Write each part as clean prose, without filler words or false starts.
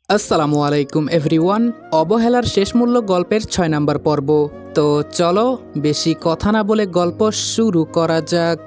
আসসালামু আলাইকুম এভরিওয়ান। অবহেলার শেষ মূল্য গল্পের ৬ নম্বর পর্ব। তো চলো বেশি কথা না বলে গল্প শুরু করা যাক।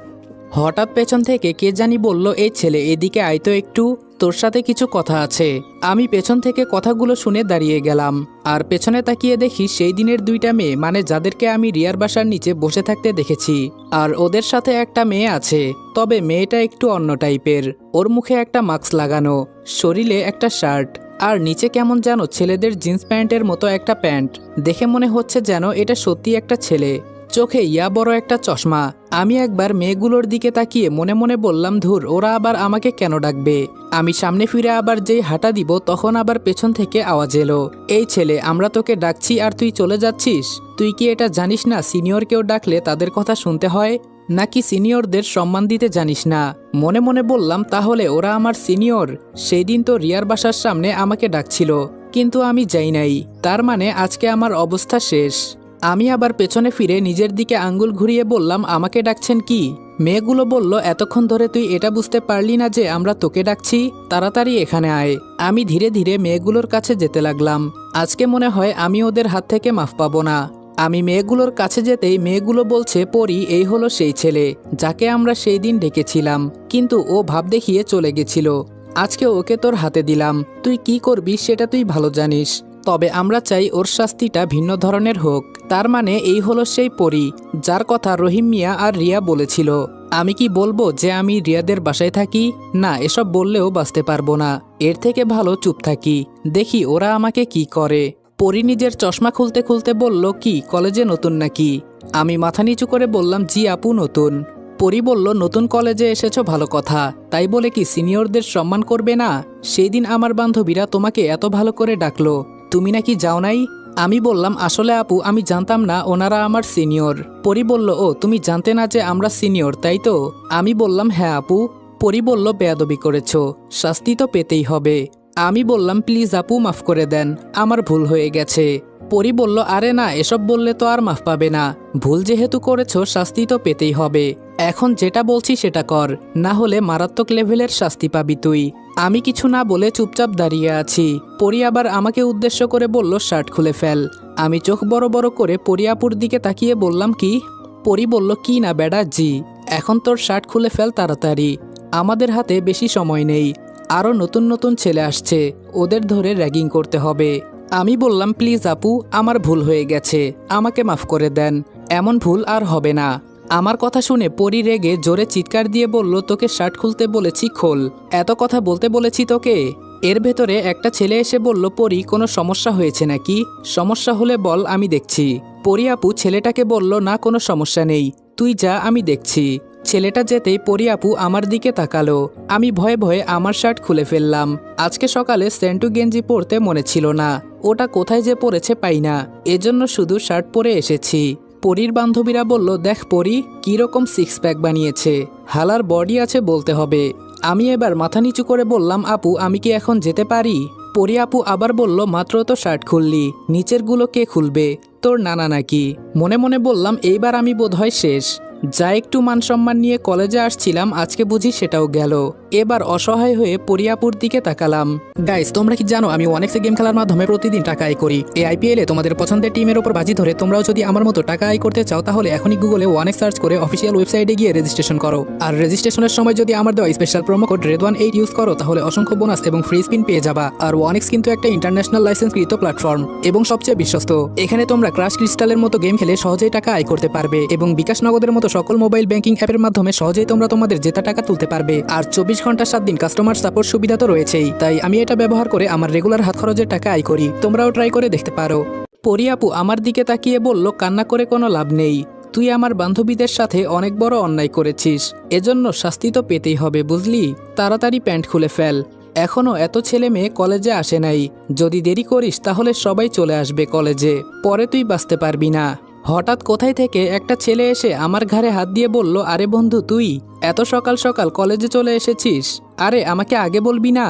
হঠাৎ পেছন থেকে কে জানি বলল, এই ছেলে এদিকে আয় তো একটু, তোর সাথে কিছু কথা আছে। আমি পেছন থেকে কথাগুলো শুনে দাঁড়িয়ে গেলাম, আর পেছনে তাকিয়ে দেখি সেই দিনের দুইটা মেয়ে, মানে যাদেরকে আমি রিয়ার বাসার নিচে বসে থাকতে দেখেছি। আর ওদের সাথে একটা মেয়ে আছে, তবে মেয়েটা একটু অন্য টাইপের। ওর মুখে একটা মাস্ক লাগানো, শরীরে একটা শার্ট, আর নিচে কেমন যেন ছেলেদের জিন্স প্যান্টের মতো একটা প্যান্ট। দেখে মনে হচ্ছে যেন এটা সত্যি একটা ছেলে। চোখে ইয়া বড় একটা চশমা। আমি একবার মেয়েগুলোর দিকে তাকিয়ে মনে মনে বললাম, ধুর, ওরা আবার আমাকে কেন ডাকবে। আমি সামনে ফিরে আবার যেই হাঁটা দিব, তখন আবার পেছন থেকে আওয়াজ এলো, এই ছেলে, আমরা তোকে ডাকছি আর তুই চলে যাচ্ছিস। তুই কি এটা জানিস না সিনিয়রকেও ডাকলে তাদের কথা শুনতে হয়, নাকি সিনিয়রদের সম্মান দিতে জানিস না? মনে মনে বললাম, তাহলে ওরা আমার সিনিয়র। সেই দিন তো রিয়ার বাসার সামনে আমাকে ডাকছিল, কিন্তু আমি যাই নাই। তার মানে আজকে আমার অবস্থা শেষ। আমি আবার পেছনে ফিরে নিজের দিকে আঙ্গুল ঘুরিয়ে বললাম, আমাকে ডাকছেন কি? মেয়েগুলো বলল, এতক্ষণ ধরে তুই এটা বুঝতে পারলি না যে আমরা তোকে ডাকছি? তাড়াতাড়ি এখানে আয়। আমি ধীরে ধীরে মেয়েগুলোর কাছে যেতে লাগলাম। আজকে মনে হয় আমি ওদের হাত থেকে মাফ পাবো না। আমি মেয়েগুলোর কাছে যেতেই মেয়েগুলো বলছে, পরি, এই হলো সেই ছেলে যাকে আমরা সেই দিন ডেকেছিলাম, কিন্তু ও ভাব দেখিয়ে চলে গেছিল। আজকে ওকে তোর হাতে দিলাম, তুই কি করবি সেটা তুই ভালো জানিস। তবে আমরা চাই ওর শাস্তিটা ভিন্ন ধরনের হোক। তার মানে এই হলো সেই পরি যার কথা রহিম মিয়া আর রিয়া বলেছিল। আমি কি বলবো যে আমি রিয়াদের বাসায় থাকি? না, এসব বললেও বাঁচতে পারবো না। এর থেকে ভালো চুপ থাকি, দেখি ওরা আমাকে কি করে। পরি নিজের চশমা খুলতে খুলতে বলল, কি কলেজে নতুন নাকি? আমি মাথা নিচু করে বললাম, জি আপু, নতুন। পরি বলল, নতুন কলেজে এসেছো ভালো কথা, তাই বলে কি সিনিয়রদের সম্মান করবে না? সেই দিন আমার বান্ধবীরা তোমাকে এত ভালো করে ডাকলো, তুমি নাকি যাও নাই? আমি বললাম, আসলে আপু, আমি জানতাম না ওনারা আমার সিনিয়র। পরি বলল, ও তুমি জানতে না যে আমরা সিনিয়র, তাই তো? আমি বললাম, হ্যাঁ আপু। পরি বলল, বেয়াদবি করেছো, শাস্তি তো পেতেই হবে। আমি বললাম, প্লিজ আপু, মাফ করে দেন, আমার ভুল হয়ে গেছে। পরি বলল, আরে না, এসব বললে তো আর মাফ পাবে না। ভুল যেহেতু করেছো, শাস্তি তো পেতেই হবে। এখন যেটা বলছি সেটা কর, না হলে মারাত্মক লেভেলের শাস্তি পাবি তুই। আমি কিছু না বলে চুপচাপ দাঁড়িয়ে আছি। পরি আবার আমাকে উদ্দেশ্য করে বলল, শার্ট খুলে ফেল। আমি চোখ বড় বড় করে পরিয়াপুর দিকে তাকিয়ে বললাম, কি? পরি বলল, কি না বেডা, জি। এখন তোর শার্ট খুলে ফেল তাড়াতাড়ি, আমাদের হাতে বেশি সময় নেই। আরও নতুন নতুন ছেলে আসছে, ওদের ধরে র্যাগিং করতে হবে। আমি বললাম, প্লিজ আপু, আমার ভুল হয়ে গেছে, আমাকে মাফ করে দেন, এমন ভুল আর হবে না। আমার কথা শুনে পরি রেগে জোরে চিৎকার দিয়ে বলল, তোকে শার্ট খুলতে বলেছি, খোল। এত কথা বলতে বলেছি তোকে? এর ভেতরে একটা ছেলে এসে বলল, পরি, কোনো সমস্যা হয়েছে নাকি? সমস্যা হলে বল, আমি দেখছি। পরি আপু ছেলেটাকে বলল, না, কোনো সমস্যা নেই, তুই যা, আমি দেখছি। ছেলেটা যেতেই পরি আপু আমার দিকে তাকালো। আমি ভয়ে ভয়ে আমার শার্ট খুলে ফেললাম। আজকে সকালে সেন্টু গেঞ্জি পরতে মনে ছিল না, ওটা কোথায় যে পড়েছে পাই না, এজন্য শুধু শার্ট পরে এসেছি। পরির বান্ধবীরা বলল, দেখ পরি, কীরকম সিক্স প্যাক বানিয়েছে, হালার বডি আছে বলতে হবে। আমি এবার মাথা নিচু করে বললাম, আপু, আমি কি এখন যেতে পারি? পরি আপু আবার বলল, মাত্র তো শার্ট খুললি, নিচেরগুলো কে খুলবে? তোর নানা নাকি? মনে মনে বললাম, এইবার আমি বোধহয় শেষ। যা একটু মান সম্মান নিয়ে কলেজে আসছিলাম, আজকে বুঝি সেটাও গেল। এবার অসহায় হয়ে পরিয়াপুর দিকে তাকালাম। গাইস, তোমরা কি জানো আমি ওয়ানেক্সে গেম খেলার মাধ্যমে প্রতিদিন টাকা আয় করি? এই আইপিএলে তোমাদের পছন্দের টিমের উপর বাজি ধরে তোমরাও যদি আমার মতো টাকা আয় করতে চাও, তাহলে এখনই গুগলে ওয়ানেক্স সার্চ করে অফিসিয়াল ওয়েবসাইটে গিয়ে রেজিস্ট্রেশন করো। আর রেজিস্ট্রেশনের সময় যদি আমার দেওয়া special promo code RED18 use করো, তাহলে অসংখ্য বোনাস এবং ফ্রি স্পিন পেয়ে যাবা। আর ওয়ানেক্স কিন্তু একটা ইন্টারন্যাশনাল লাইসেন্সকৃত প্ল্যাটফর্ম এবং সবচেয়ে বিশ্বস্ত। এখানে তোমরা ক্রাশ ক্রিস্টালের মতো গেম খেলে সহজেই টাকা আয় করতে পারবে, এবং বিকাশ নগদের মতো সকল মোবাইল ব্যাংকিং অ্যাপের মাধ্যমে সহজেই তোমরা তোমাদের জেতা টাকা তুলতে পারবে। আর 24 ঘন্টা 7 দিন কাস্টমার সাপোর্ট সুবিধা তো রয়েছেই। তাই আমি এটা ব্যবহার করে আমার রেগুলার হাত খরচের টাকা আয় করি, তোমরাও ট্রাই করে দেখতে পারো। পরি আপু আমার দিকে তাকিয়ে বলল, কান্না করে কোনো লাভ নেই, তুই আমার বান্ধবীদের সাথে অনেক বড় অন্যায় করেছিস, এজন্য শাস্তি তো পেতেই হবে, বুঝলি? তাড়াতাড়ি প্যান্ট খুলে ফেল, এখনো এত ছেলে মেয়ে কলেজে আসে নাই, যদি দেরি করিস তাহলে সবাই চলে আসবে কলেজে, পরে তুই বাঁচতে পারবি না। হঠাৎ কোথায় থেকে একটা ছেলে এসে আমার ঘাড়ে হাত দিয়ে বলল, আরে বন্ধু, তুই এত সকাল সকাল কলেজে চলে এসেছিস? আরে আমাকে আগে বলবি না?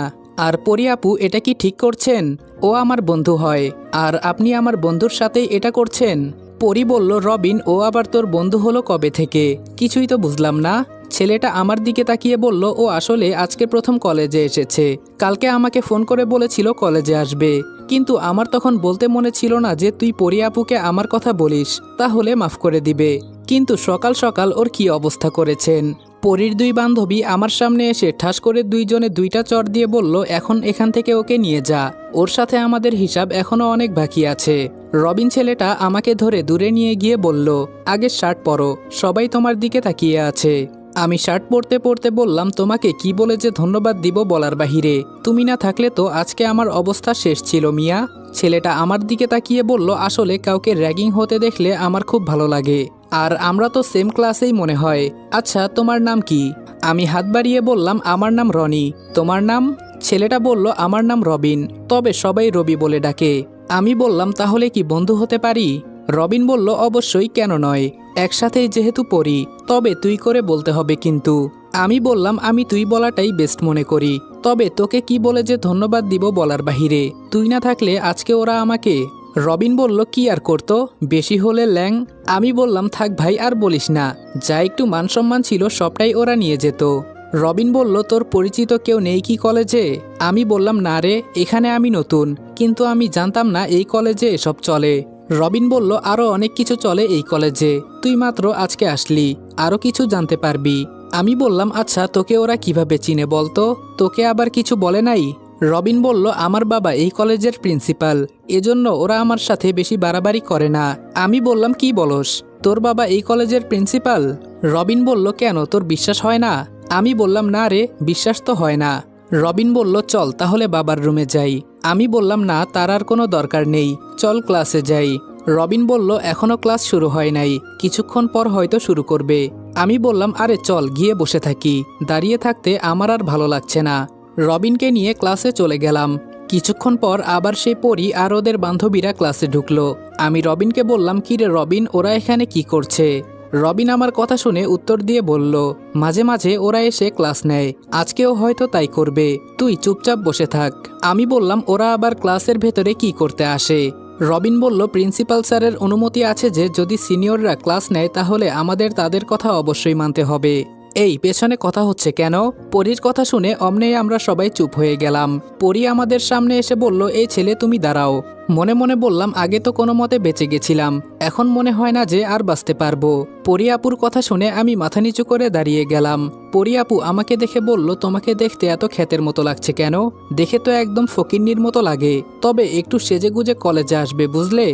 আর পরি আপু, এটা কি ঠিক করছেন? ও আমার বন্ধু হয়, আর আপনি আমার বন্ধুর সাথেই এটা করছেন? পরি বলল, রবিন, ও আবার তোর বন্ধু হলো কবে থেকে? কিছুই তো বুঝলাম না। ছেলেটা আমার দিকে তাকিয়ে বলল, ও আসলে আজকে প্রথম কলেজে এসেছে। কালকে আমাকে ফোন করে বলেছিল কলেজে আসবে, কিন্তু আমার তখন বলতে মনে ছিল না যে তুই পরি আপুকে আমার কথা বলিস, তাহলে মাফ করে দিবে। কিন্তু সকাল সকাল ওর কি অবস্থা করেছেন। পরীর দুই বান্ধবী আমার সামনে এসে ঠাস করে দুইজনে দুইটা চড় দিয়ে বলল, এখন এখান থেকে ওকে নিয়ে যা, ওর সাথে আমাদের হিসাব এখনো অনেক বাকি আছে। রবিন ছেলেটা আমাকে ধরে দূরে নিয়ে গিয়ে বলল, আগে শার্ট পরো, সবাই তোমার দিকে তাকিয়ে আছে। আমি শার্ট পরতে পরতে বললাম, তোমাকে কি বলে যে ধন্যবাদ দিব বলার বাহিরে, তুমি না থাকলে তো আজকে আমার অবস্থা শেষ ছিল মিয়া। ছেলেটা আমার দিকে তাকিয়ে বলল, আসলে কাউকে র্যাগিং হতে দেখলে আমার খুব ভালো লাগে, আর আমরা তো সেম ক্লাসেই মনে হয়। আচ্ছা তোমার নাম কি? আমি হাত বাড়িয়ে বললাম, আমার নাম রনি। তোমার নাম? ছেলেটা বলল, আমার নাম রবিন, তবে সবাই রবি বলে ডাকে। আমি বললাম, তাহলে কি বন্ধু হতে পারি? রবিন বলল, অবশ্যই, কেন নয়, একসাথেই যেহেতু পড়ি। তবে তুই করে বলতে হবে কিন্তু। আমি বললাম, আমি তুই বলাটাই বেস্ট মনে করি, তবে তোকে কি বলে যে ধন্যবাদ দিব বলার বাহিরে, তুই না থাকলে আজকে ওরা আমাকে। রবিন বলল, কি আর করতো, বেশি হলে ল্যাং। আমি বললাম, থাক ভাই আর বলিস না, যা একটু মান সম্মান ছিল সবটাই ওরা নিয়ে যেত। রবিন বলল, তোর পরিচিত কেউ নেই কি কলেজে? আমি বললাম, না রে, এখানে আমি নতুন, কিন্তু আমি জানতাম না এই কলেজে এসব চলে। রবিন বলল, আরও অনেক কিছু চলে এই কলেজে, তুই মাত্র আজকে আসলি, আরও কিছু জানতে পারবি। আমি বললাম, আচ্ছা তোকে ওরা কিভাবে চিনে বলতো, তোকে আবার কিছু বলে নাই? রবিন বলল, আমার বাবা এই কলেজের প্রিন্সিপাল, এজন্য ওরা আমার সাথে বেশি বাড়াবাড়ি করে না। আমি বললাম, কি বলস, তোর বাবা এই কলেজের প্রিন্সিপাল? রবিন বলল, কেন, তোর বিশ্বাস হয় না? আমি বললাম, না রে, বিশ্বাস তো হয় না। রবিন বলল, চল তাহলে বাবার রুমে যাই। আমি বললাম, না, তার আর কোনো দরকার নেই, চল ক্লাসে যাই। রবিন বলল, এখনও ক্লাস শুরু হয় নাই, কিছুক্ষণ পর হয়তো শুরু করবে। আমি বললাম, আরে চল গিয়ে বসে থাকি, দাঁড়িয়ে থাকতে আমার আর ভালো লাগছে না। রবিনকে নিয়ে ক্লাসে চলে গেলাম। কিছুক্ষণ পর আবার সেই পরি আর ওদের বান্ধবীরা ক্লাসে ঢুকলো। আমি রবিনকে বললাম, কি রে রবিন, ওরা এখানে কি করছে? রবিন আমার কথা শুনে উত্তর দিয়ে বলল, মাঝে মাঝে ওরা এসে ক্লাস নেয়, আজকেও হয়তো তাই করবে, তুই চুপচাপ বসে থাক। আমি বললাম, ওরা আবার ক্লাসের ভেতরে কি করতে আসে? রবিন বলল, প্রিন্সিপাল স্যারের অনুমতি আছে যে যদি সিনিয়ররা ক্লাস নেয় তাহলে আমাদের তাদের কথা অবশ্যই মানতে হবে। এই পেছনে কথা হচ্ছে কেন? পরীর কথা শুনে অমনেই আমরা সবাই চুপ হয়ে গেলাম। পরী আমাদের সামনে এসে বলল, এই ছেলে তুমি দাঁড়াও। মনে মনে বললাম, আগে তো কোনো মতে বেঁচে গেছিলাম, এখন মনে হয় না যে আর বাঁচতে পারবো। পরী আপুর কথা শুনে আমি মাথা নিচু করে দাঁড়িয়ে গেলাম। পরী আপু আমাকে দেখে বলল, তোমাকে দেখতে এত ক্ষেতের মতো লাগছে কেন? দেখে তো একদম ফকিন্নির মতো লাগে, তবে একটু সেজেগুজে কলেজে আসবে বুঝলে।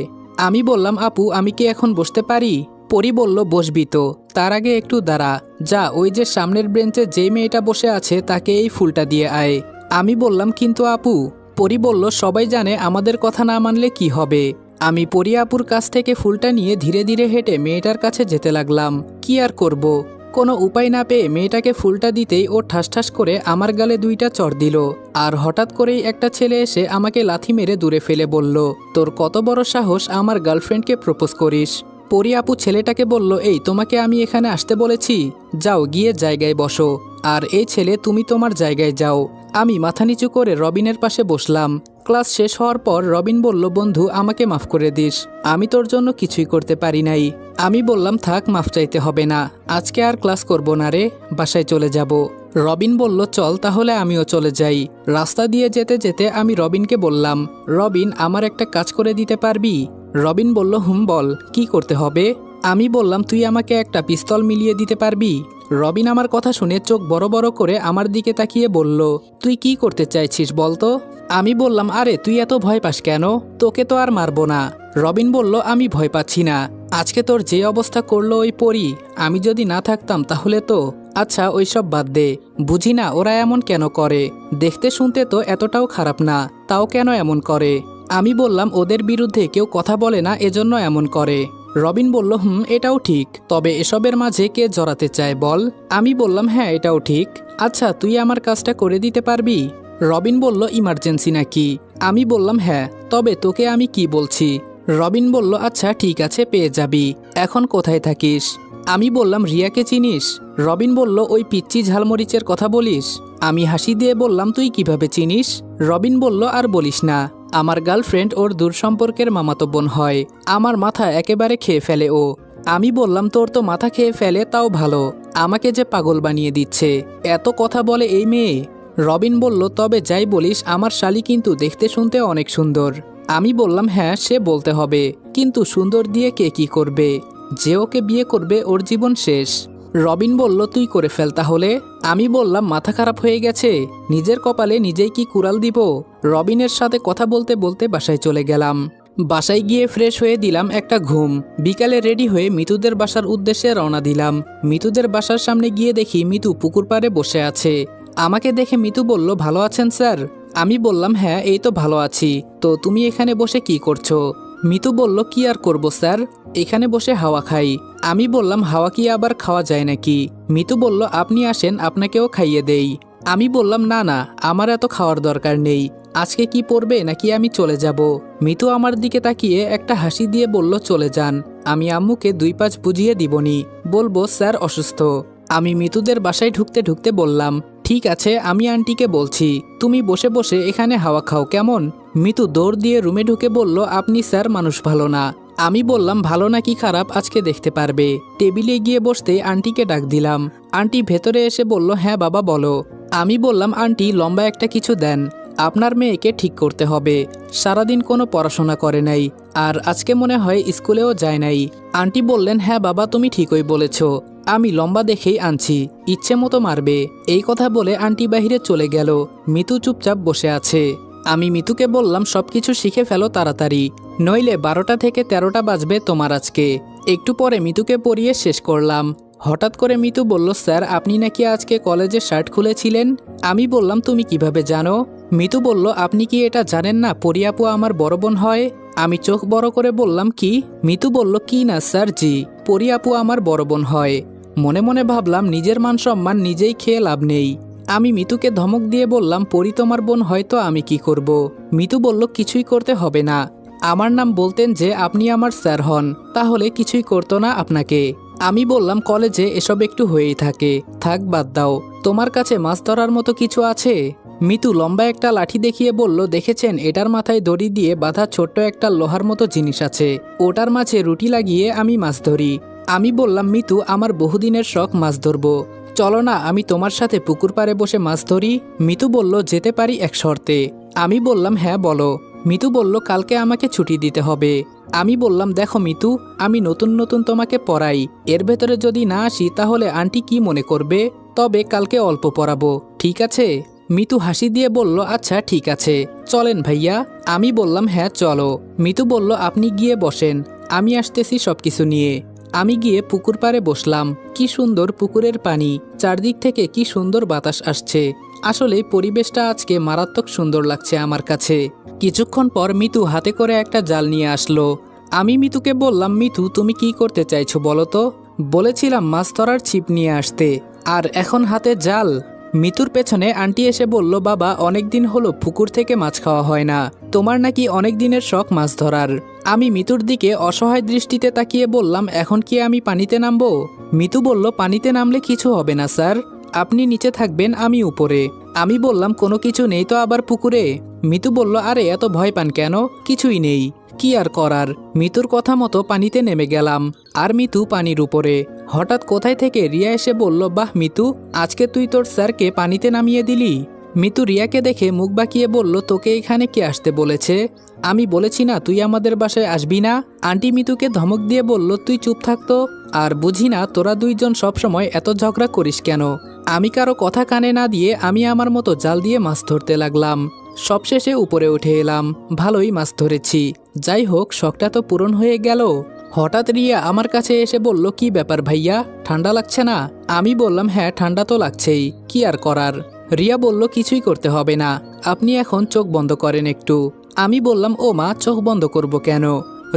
আমি বললাম, আপু আমি কি এখন বসতে পারি? পরী বলল, বসবি তো, তার আগে একটু দাঁড়া, যা ওই যে সামনের বেঞ্চে যেই মেয়েটা বসে আছে তাকে এই ফুলটা দিয়ে আয়। আমি বললাম, কিন্তু আপু। পরী বলল, সবাই জানে আমাদের কথা না মানলে কি হবে। আমি পরী আপুর কাছ থেকে ফুলটা নিয়ে ধীরে ধীরে হেঁটে মেয়েটার কাছে যেতে লাগলাম। কি আর করব, কোনো উপায় না পেয়ে মেয়েটাকে ফুলটা দিতেই ও ঠাস ঠাস করে আমার গালে দুইটা চড় দিল। আর হঠাৎ করেই একটা ছেলে এসে আমাকে লাথি মেরে দূরে ফেলে বলল, তোর কত বড় সাহস আমার গার্লফ্রেন্ডকে প্রপোজ করিস? পরী আপু ছেলেটাকে বলল, এই তোমাকে আমি এখানে আসতে বলেছি, যাও গিয়ে জায়গায় বসো, আর এই ছেলে তুমি তোমার জায়গায় যাও। আমি মাথা নিচু করে রবিনের পাশে বসলাম। ক্লাস শেষ হওয়ার পর রবিন বলল, বন্ধু আমাকে মাফ করে দিস, আমি তোর জন্য কিছুই করতে পারি নাই। আমি বললাম, থাক, মাফ চাইতে হবে না, আজকে আর ক্লাস করব না রে, বাসায় চলে যাব। রবিন বলল, চল তাহলে আমিও চলে যাই। রাস্তা দিয়ে যেতে যেতে আমি রবিনকে বললাম, রবিন আমার একটা কাজ করে দিতে পারবি? রবিন বলল, হুম বল, কি করতে হবে? আমি বললাম, তুই আমাকে একটা পিস্তল মিলিয়ে দিতে পারবি? রবিন আমার কথা শুনে চোখ বড় বড় করে আমার দিকে তাকিয়ে বলল, তুই কি করতে চাইছিস বলতো? আমি বললাম, আরে তুই এত ভয় পাস কেন, তোকে তো আর মারবো না। রবিন বলল, আমি ভয় পাচ্ছি না, আজকে তোর যে অবস্থা করলো ওই পরী, আমি যদি না থাকতাম তাহলে তো। আচ্ছা ওইসব বাদ দে, বুঝি না ওরা এমন কেন করে, দেখতে শুনতে তো এতটাও খারাপ না, তাও কেন এমন করে? আমি বললাম, ওদের বিরুদ্ধে কেউ কথা বলে না এজন্য এমন করে। রবিন বলল, এটাও ঠিক, তবে এসবের মাঝে কে জড়াতে চায় বল? আমি বললাম, হ্যাঁ এটাও ঠিক। আচ্ছা তুই আমার কাজটা করে দিতে পারবি? রবিন বলল, ইমার্জেন্সি নাকি? আমি বললাম, হ্যাঁ, তবে তোকে আমি কি বলছি? রবিন বলল, আচ্ছা ঠিক আছে, পেয়ে যাবি। এখন কোথায় থাকিস? আমি বললাম, রিয়াকে চিনিস? রবিন বলল, ওই পিচ্চি ঝালমরিচের কথা বলিস? আমি হাসি দিয়ে বললাম, তুই কিভাবে চিনিস? রবিন বলল, আর বলিস না, আমার গার্লফ্রেন্ড ওর দূর সম্পর্কের মামাতো বোন হয়, আমার মাথা একেবারে খেয়ে ফেলে ও। আমি বললাম তোর তো মাথা খেয়ে ফেলে তাও ভালো, আমাকে যে পাগল বানিয়ে দিচ্ছে, এত কথা বলে এই মেয়ে। রবিন বলল, তবে যাই বলিস আমার শালি কিন্তু দেখতে শুনতে অনেক সুন্দর। আমি বললাম হ্যাঁ সে বলতে হবে, কিন্তু সুন্দর দিয়ে কে কি করবে, যে ওকে বিয়ে করবে ওর জীবন শেষ। রবিন বলল, তুই করে ফেল তাহলে। আমি বললাম মাথা খারাপ হয়ে গেছে, নিজের কপালে নিজেই কি কুড়াল দিব। রবিনের সাথে কথা বলতে বলতে বাসায় চলে গেলাম। বাসায় গিয়ে ফ্রেশ হয়ে দিলাম একটা ঘুম। বিকালে রেডি হয়ে মিতুদের বাসার উদ্দেশ্যে রওনা দিলাম। মিতুদের বাসার সামনে গিয়ে দেখি মিতু পুকুর পাড়ে বসে আছে। আমাকে দেখে মিতু বলল, ভালো আছেন স্যার? আমি বললাম হ্যাঁ এই তো ভালো আছি, তো তুমি এখানে বসে কি করছো? মিতু বলল, কি আর করব স্যার, এখানে বসে হাওয়া খাই। আমি বললাম, হাওয়া কি আবার খাওয়া যায় নাকি? মিতু বলল, আপনি আসেন আপনাকেও খাইয়ে দেই। আমি বললাম, না না আমার এত খাওয়ার দরকার নেই, আজকে কি পড়বে নাকি আমি চলে যাব? মিতু আমার দিকে তাকিয়ে একটা হাসি দিয়ে বলল, চলে যান, আমি আম্মুকে 2-5 বুঝিয়ে দিবনি, বলবো স্যার অসুস্থ। আমি মিতুদের বাসায় ঢুকতে ঢুকতে বললাম, ঠিক আছে আমি আন্টিকে বলছি, তুমি বসে বসে এখানে হাওয়া খাও কেমন? মিতু দৌড় দিয়ে রুমে ঢুকে বলল, আপনি স্যার মানুষ ভালো না। আমি বললাম, ভালো নাকি খারাপ আজকে দেখতে পারবে। টেবিলে গিয়ে বসতে আন্টিকে ডাক দিলাম। আন্টি ভেতরে এসে বলল, হ্যাঁ বাবা বলো। আমি বললাম, আন্টি লম্বা একটা কিছু দেন, আপনার মেয়েকে ঠিক করতে হবে, সারাদিন কোনো পড়াশোনা করে নাই, আর আজকে মনে হয় স্কুলেও যায় নাই। আন্টি বললেন, হ্যাঁ বাবা তুমি ঠিকই বলেছ, আমি লম্বা দেখেই আনছি, ইচ্ছে মতো মারবে। এই কথা বলে আন্টি বাহিরে চলে গেল। মিতু চুপচাপ বসে আছে। আমি মিতুকে বললাম, সবকিছু শিখে ফেলো তাড়াতাড়ি, নইলে 12টা থেকে 13টা বাজবে তোমার আজকে। একটু পরে মিতুকে পড়িয়ে শেষ করলাম। হঠাৎ করে মিতু বলল, স্যার আপনি নাকি আজকে কলেজে শার্ট খুলেছিলেন? আমি বললাম, তুমি কিভাবে জানো? মিতু বলল, আপনি কি এটা জানেন না পরিয়াপু আমার বড় বোন হয়? আমি চোখ বড় করে বললাম, কি? মিতু বলল, কি না স্যার জি, পরিয়াপু আমার বড় বোন হয়। মনে মনে ভাবলাম নিজের মান সম্মান নিজেই খেয়ে লাভ নেই। আমি মিতুকে ধমক দিয়ে বললাম, পরি তোমার বোন হয়তো আমি কি করব? মিতু বলল, কিছুই করতে হবে না, আমার নাম বলতেন যে আপনি আমার স্যার হন, তাহলে কিছুই করতো না আপনাকে। আমি বললাম, কলেজে এসব একটু হয়েই থাকে, থাক বাদ দাও, তোমার কাছে মাছ ধরার মতো কিছু আছে? মিতু লম্বা একটা লাঠি দেখিয়ে বলল, দেখেছেন এটার মাথায় দড়ি দিয়ে বাঁধা ছোট্ট একটা লোহার মতো জিনিস আছে, ওটার মাঝে রুটি লাগিয়ে আমি মাছ ধরি। আমি বললাম, মিতু আমার বহুদিনের শখ মাছ ধরবো, চলো না আমি তোমার সাথে পুকুর পাড়ে বসে মাছ ধরি। মিতু বলল, যেতে পারি এক শর্তে। আমি বললাম, হ্যাঁ বলো। মিতু বলল, কালকে আমাকে ছুটি দিতে হবে। আমি বললাম, দেখো মিতু, আমি নতুন নতুন তোমাকে পড়াই, এর ভেতরে যদি না আসি তাহলে আন্টি কি মনে করবে, তবে কালকে অল্প পড়াবো, ঠিক আছে? মিতু হাসি দিয়ে বলল, আচ্ছা ঠিক আছে, চলেন ভাইয়া। আমি বললাম, হ্যাঁ চলো। মিতু বলল, আপনি গিয়ে বসেন, আমি আসতেছি সবকিছু নিয়ে। আমি গিয়ে পুকুর পাড়ে বসলাম। কি সুন্দর পুকুরের পানি, চারদিক থেকে কি সুন্দর বাতাস আসছে, আসলে পরিবেশটা আজকে মারাত্মক সুন্দর লাগছে আমার কাছে। কিছুক্ষণ পর মিতু হাতে করে একটা জাল নিয়ে আসলো। আমি মিতুকে বললাম, মিতু তুমি কি করতে চাইছো বলো তো? বলেছিলাম মাছ ধরার ছিপ নিয়ে আসতে, আর এখন হাতে জাল। মিতুর পেছনে আন্টি এসে বলল, বাবা অনেকদিন হলো পুকুর থেকে মাছ খাওয়া হয় না, তোমার নাকি অনেক দিনের শখ মাছ ধরার। আমি মিতুর দিকে অসহায় দৃষ্টিতে তাকিয়ে বললাম, এখন কি আমি পানিতে নামবো? মিতু বলল, পানিতে নামলে কিছু হবে না স্যার, আপনি নিচে থাকবেন আমি উপরে। আমি বললাম, কোনো কিছু নেই তো আবার পুকুরে? মিতু বলল, আরে এত ভয় পান কেন, কিছুই নেই। কি আর করার, মিতুর কথা মতো পানিতে নেমে গেলাম, আর মিতু পানির উপরে। হঠাৎ কোথায় থেকে রিয়া এসে বলল, বাহ মিতু, আজকে তুই তোর স্যারকে পানিতে নামিয়ে দিলি। মিতু রিয়াকে দেখে মুখ বাঁকিয়ে বলল, তোকে এখানে কে আসতে বলেছে? আমি বলেছি না তুই আমাদের বাসায় আসবি না? আন্টি মিতুকে ধমক দিয়ে বলল, তুই চুপ থাকতো, আর বুঝি না তোরা দুইজন সবসময় এত ঝগড়া করিস কেন। আমি কারো কথা কানে না দিয়ে আমি আমার মতো জাল দিয়ে মাছ ধরতে লাগলাম। সবশেষে উপরে উঠে এলাম, ভালোই মাছ ধরেছি, যাই হোক শখটা তো পূরণ হয়ে গেল। হঠাৎ রিয়া আমার কাছে এসে বলল, কি ব্যাপার ভাইয়া, ঠান্ডা লাগছে না? আমি বললাম, হ্যাঁ ঠান্ডা তো লাগছেই, কি আর করার। রিয়া বলল, কিছুই করতে হবে না, আপনি এখন চোখ বন্ধ করেন একটু। আমি বললাম, ও মা চোখ বন্ধ করব কেন?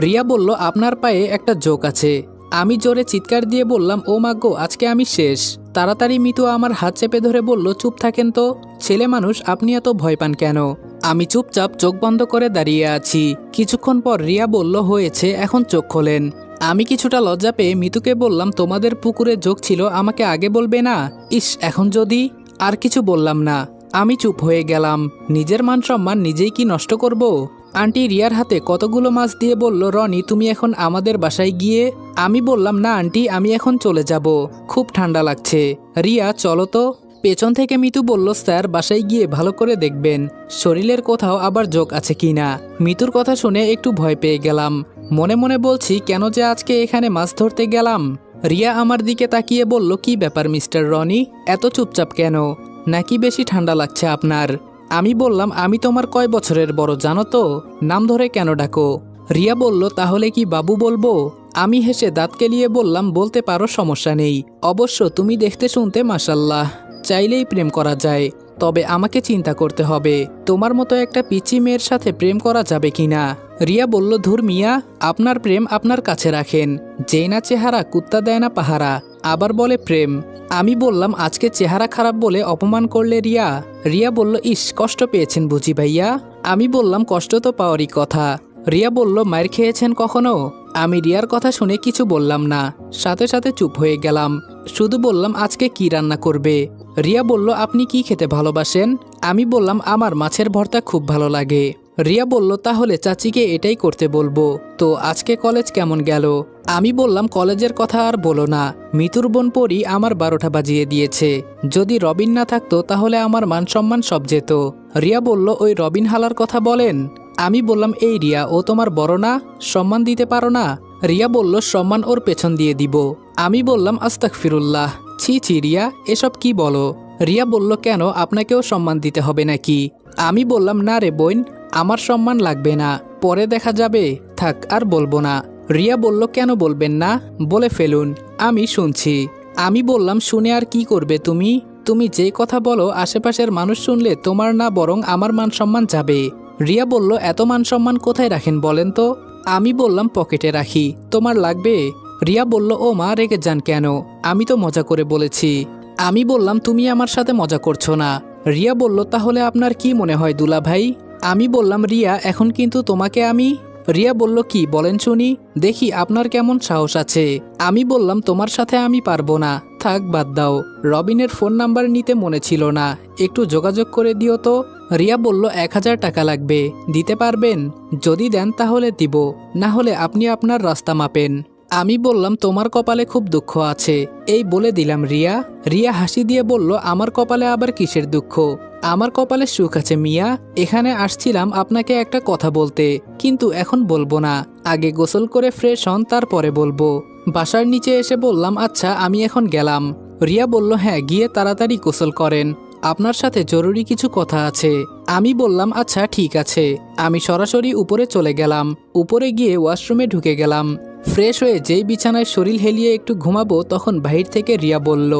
রিয়া বলল, আপনার পায়ে একটা জোক আছে। আমি জোরে চিৎকার দিয়ে বললাম, ও মা গো, আজকে আমি শেষ। তাড়াতাড়ি মিতু আমার হাত চেপে ধরে বলল, চুপ থাকেন তো, ছেলে মানুষ আপনি এত ভয় পান কেন? আমি চুপচাপ চোখ বন্ধ করে দাঁড়িয়ে আছি। কিছুক্ষণ পর রিয়া বলল, হয়েছে এখন চোখ খোলেন। আমি কিছুটা লজ্জা পেয়ে মিতুকে বললাম, তোমাদের পুকুরে জোক ছিল, আমাকে আগে বলবে না? ইস, এখন যদি। আর কিছু বললাম না। আমি চুপ হয়ে গেলাম। নিজের মান সম্মান নিজেই কি নষ্ট করব? আন্টি রিয়ার হাতে কতগুলো মাছ দিয়ে বলল, রনি তুমি এখন আমাদের বাসায় গিয়ে। আমি বললাম, না আন্টি, আমি এখন চলে যাব, খুব ঠান্ডা লাগছে। রিয়া চলো তো। পেছন থেকে মিতু বলল, স্যার বাসায় গিয়ে ভালো করে দেখবেন শরীরের কোথাও আবার যোগ আছে কিনা। মিতুর কথা শুনে একটু ভয় পেয়ে গেলাম। মনে মনে বলছি, কেন যে আজকে এখানে মাছ ধরতে গেলাম। রিয়া আমার দিকে তাকিয়ে বলল, কি ব্যাপার মিস্টার রনি, এত চুপচাপ কেন? নাকি বেশি ঠান্ডা লাগছে আপনার? আমি বললাম, আমি তোমার কয় বছরের বড় জানো তো, নাম ধরে কেন ডাকো? রিয়া বলল, তাহলে কি বাবু বলবো? আমি হেসে দাঁত কেলিয়ে বললাম, বলতে পারো, সমস্যা নেই। অবশ্য তুমি দেখতে শুনতে মাশাল্লাহ, চাইলেই প্রেম করা যায়। তবে আমাকে চিন্তা করতে হবে, তোমার মতো একটা পিচি মেয়ের সাথে প্রেম করা যাবে কিনা। রিয়া বলল, ধুর মিয়া, আপনার প্রেম আপনার কাছে রাখেন। যেই না চেহারা কুত্তা দেয় না পাহারা, আবার বলে প্রেম। আমি বললাম, আজকে চেহারা খারাপ বলে অপমান করলে রিয়া। রিয়া বলল, ইস, কষ্ট পেয়েছেন বুঝি ভাইয়া? আমি বললাম, কষ্ট তো পাওয়ারই কথা। রিয়া বলল, মায়ের খেয়েছেন কখনো? আমি রিয়ার কথা শুনে কিছু বললাম না, সাথে সাথে চুপ হয়ে গেলাম। শুধু বললাম, আজকে কি রান্না করবে? রিয়া বলল, আপনি কি খেতে ভালোবাসেন? আমি বললাম, আমার মাছের ভর্তা খুব ভালো লাগে। রিয়া বলল, তাহলে চাচিকে এটাই করতে বলবো। তো আজকে কলেজ কেমন গেল? আমি বললাম, কলেজের কথা আর বলো না, মিতুর বোন পরি আমার 12টা বাজিয়ে দিয়েছে। যদি রবিন না থাকতো তাহলে আমার মান সম্মান সব যেত। রিয়া বলল, ওই রবিন হালার কথা বলেন? আমি বললাম, এই রিয়া, ও তোমার বড় না, সম্মান দিতে পারো না? রিয়া বলল, সম্মান ওর পেছন দিয়ে দিব। আমি বললাম, আস্তাগফিরুল্লাহ, ছি ছি রিয়া, এসব কি বলো? রিয়া বলল, কেন, আপনাকেও সম্মান দিতে হবে নাকি? আমি বললাম, না রে বোন, আমার সম্মান লাগবে না, পরে দেখা যাবে, থাক আর বলবো না। রিয়া বলল, কেন বলবেন না, বলে ফেলুন, আমি শুনছি। আমি বললাম, শুনে আর কি করবে তুমি? তুমি যেই কথা বলো আশেপাশের মানুষ শুনলে তোমার না বরং আমার মান সম্মান যাবে। রিয়া বলল, এত মান সম্মান কোথায় রাখেন বলেন তো? আমি বললাম, পকেটে রাখি, তোমার লাগবে? রিয়া বলল, ও মা, রেগে যান কেন, আমি তো মজা করে বলেছি। আমি বললাম, তুমি আমার সাথে মজা করছো না। রিয়া বলল, তাহলে আপনার কি মনে হয় দুলা ভাই? আমি বললাম, রিয়া, এখন কিন্তু তোমাকে আমি। রিয়া বলল, কি বলেন শুনি, দেখি আপনার কেমন সাহস আছে। আমি বললাম, তোমার সাথে আমি পারবো না, থাক বাদ দাও। রবিনের ফোন নাম্বার নিতে মনে ছিল না, একটু যোগাযোগ করে দিও তো। রিয়া বলল, 1000 টাকা লাগবে, দিতে পারবেন? যদি দেন তাহলে দিব, না হলে আপনি আপনার রাস্তা মাপেন। আমি বললাম, তোমার কপালে খুব দুঃখ আছে, এই বলে দিলাম রিয়া। রিয়া হাসি দিয়ে বলল, আমার কপালে আবার কিসের দুঃখ? আমার কপালে সুখ আছে মিয়া। এখানে আসছিলাম আপনাকে একটা কথা বলতে, কিন্তু এখন বলবো না, আগে গোসল করে ফ্রেশ হন, তারপরে বলবো। বাসার নিচে এসে বললাম, আচ্ছা আমি এখন গেলাম। রিয়া বলল, হ্যাঁ, গিয়ে তাড়াতাড়ি গোসল করেন, আপনার সাথে জরুরি কিছু কথা আছে। আমি বললাম, আচ্ছা ঠিক আছে। আমি সরাসরি উপরে চলে গেলাম। উপরে গিয়ে ওয়াশরুমে ঢুকে গেলাম। ফ্রেশ হয়ে যেই বিছানায় শরীর হেলিয়ে একটু ঘুমাবো, তখন বাহির থেকে রিয়া বলল,